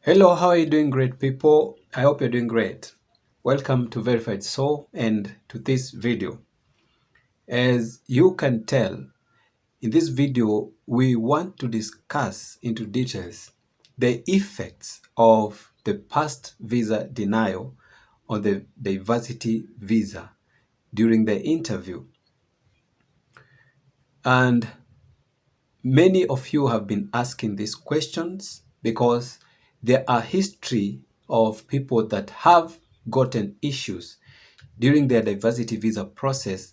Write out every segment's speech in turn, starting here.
Hello, how are you doing, great people? I hope you're doing great. Welcome to Verified Soul and to this video. As you can tell, in this video, we want to discuss into details the effects of the past visa denial on the diversity visa during the interview. And many of you have been asking these questions because there are history of people that have gotten issues during their diversity visa process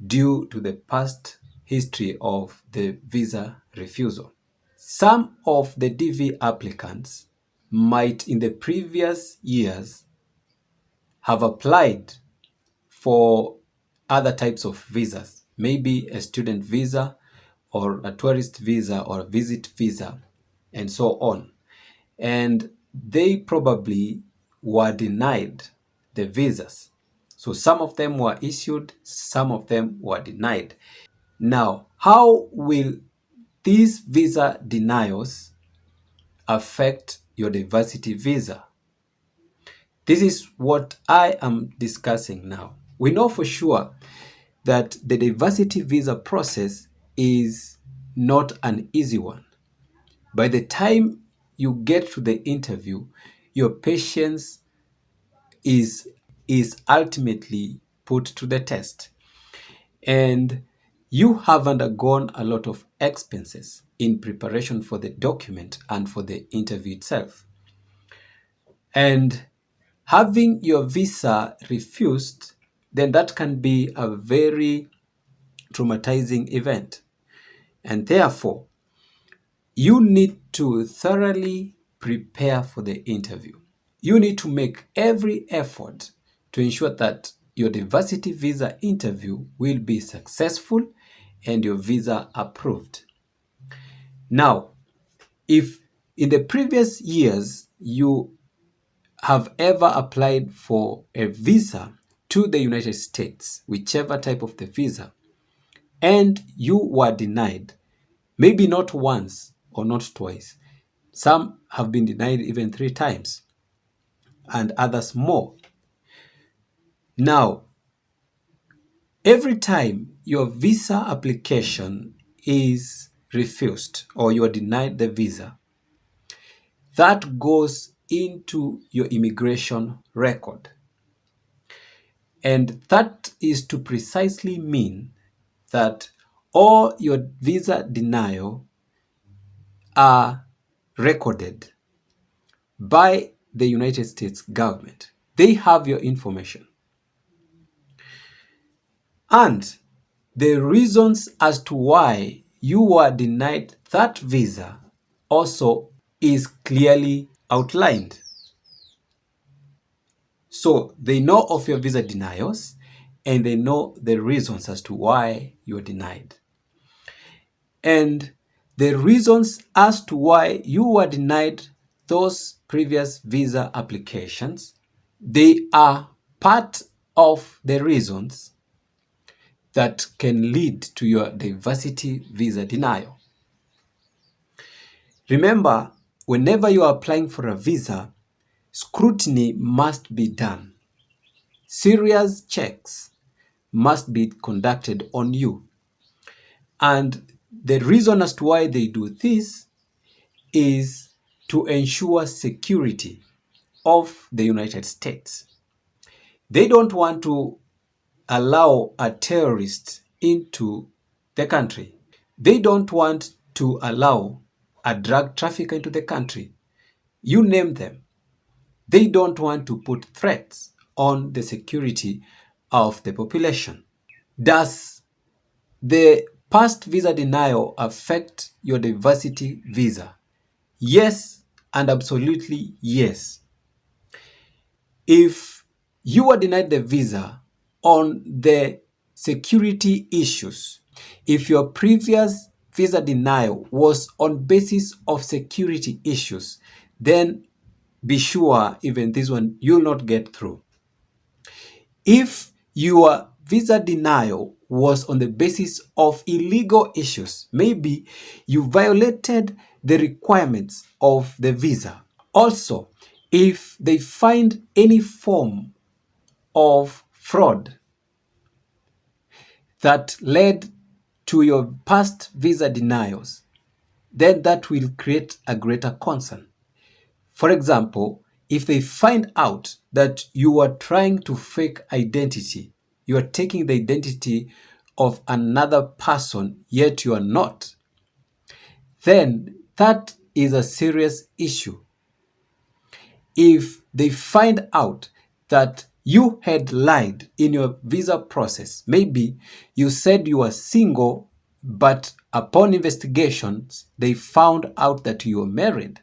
due to the past history of the visa refusal. Some of the DV applicants might in the previous years have applied for other types of visas, maybe a student visa or a tourist visa or a visit visa and so on. And they probably were denied the visas. So some of them were issued, some of them were denied. Now, how will these visa denials affect your diversity visa? This is what I am discussing now. We know for sure that the diversity visa process is not an easy one. By the time you get to the interview, your patience is ultimately put to the test. And you have undergone a lot of expenses in preparation for the document and for the interview itself. And having your visa refused, then that can be a very traumatizing event. And therefore, you need to thoroughly prepare for the interview. You need to make every effort to ensure that your diversity visa interview will be successful and your visa approved. Now, if in the previous years you have ever applied for a visa to the United States, whichever type of the visa, and you were denied, maybe not once or not twice, some have been denied even 3 times, and others more. Now, every time your visa application is refused or you are denied the visa, that goes into your immigration record. And that is to precisely mean that all your visa denial are recorded by the United States government. They have your information. And the reasons as to why you were denied that visa also is clearly outlined. So they know of your visa denials and they know the reasons as to why you're denied. And the reasons as to why you were denied those previous visa applications, they are part of the reasons that can lead to your diversity visa denial. Remember, whenever you are applying for a visa, scrutiny must be done. Serious checks must be conducted on you. And the reason as to why they do this is to ensure security of the United States. They don't want to allow a terrorist into the country. They don't want to allow a drug trafficker into the country. You name them. They don't want to put threats on the security of the population. Does the past visa denial affect your diversity visa? Yes, and absolutely yes. If you were denied the visa on the security issues, if your previous visa denial was on basis of security issues, then be sure even this one you'll not get through. If your visa denial was on the basis of illegal issues, maybe you violated the requirements of the visa, Also, if they find any form of fraud that led to your past visa denials, then that will create a greater concern. For example, if they find out that you are trying to fake identity, you are taking the identity of another person, yet you are not, then that is a serious issue. If they find out that you had lied in your visa process, maybe you said you were single, but upon investigations, they found out that you were married,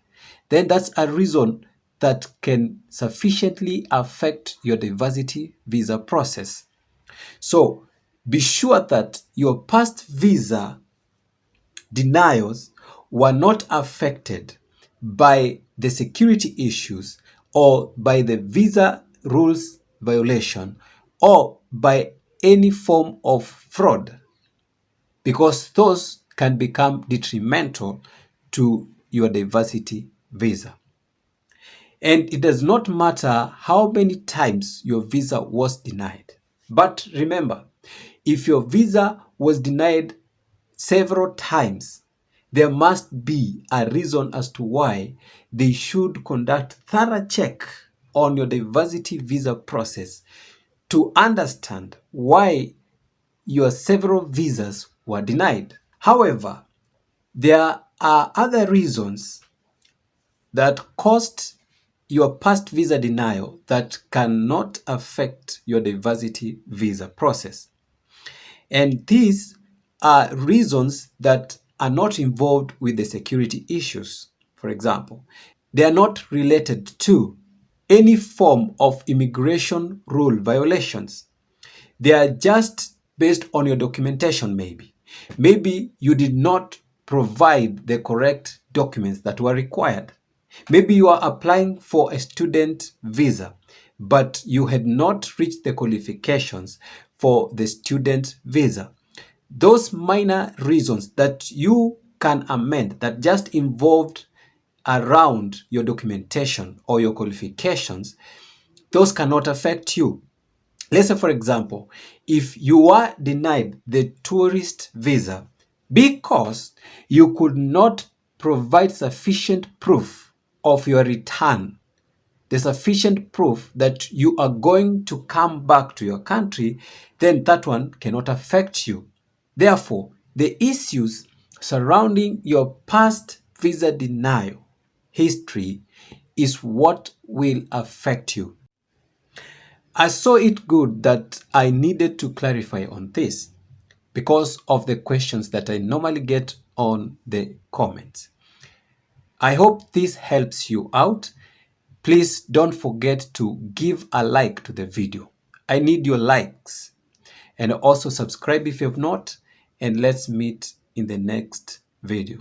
then that's a reason that can sufficiently affect your diversity visa process. So be sure that your past visa denials were not affected by the security issues or by the visa rules violation or by any form of fraud, because those can become detrimental to your diversity visa. And it does not matter how many times your visa was denied. But remember, if your visa was denied several times, there must be a reason as to why they should conduct thorough check on your diversity visa process to understand why your several visas were denied. However, there are other reasons that caused your past visa denial that cannot affect your diversity visa process. And these are reasons that are not involved with the security issues. For example, they are not related to any form of immigration rule violations. They are just based on your documentation, maybe. Maybe you did not provide the correct documents that were required. Maybe you are applying for a student visa, but you had not reached the qualifications for the student visa. Those minor reasons that you can amend that just involved around your documentation or your qualifications, those cannot affect you. Let's say, for example, if you are denied the tourist visa because you could not provide sufficient proof of your return, the sufficient proof that you are going to come back to your country, then that one cannot affect you. Therefore, the issues surrounding your past visa denial history is what will affect you. I saw it good that I needed to clarify on this because of the questions that I normally get on the comments. I hope this helps you out. Please don't forget to give a like to the video. I need your likes. And also subscribe if you have not. And let's meet in the next video.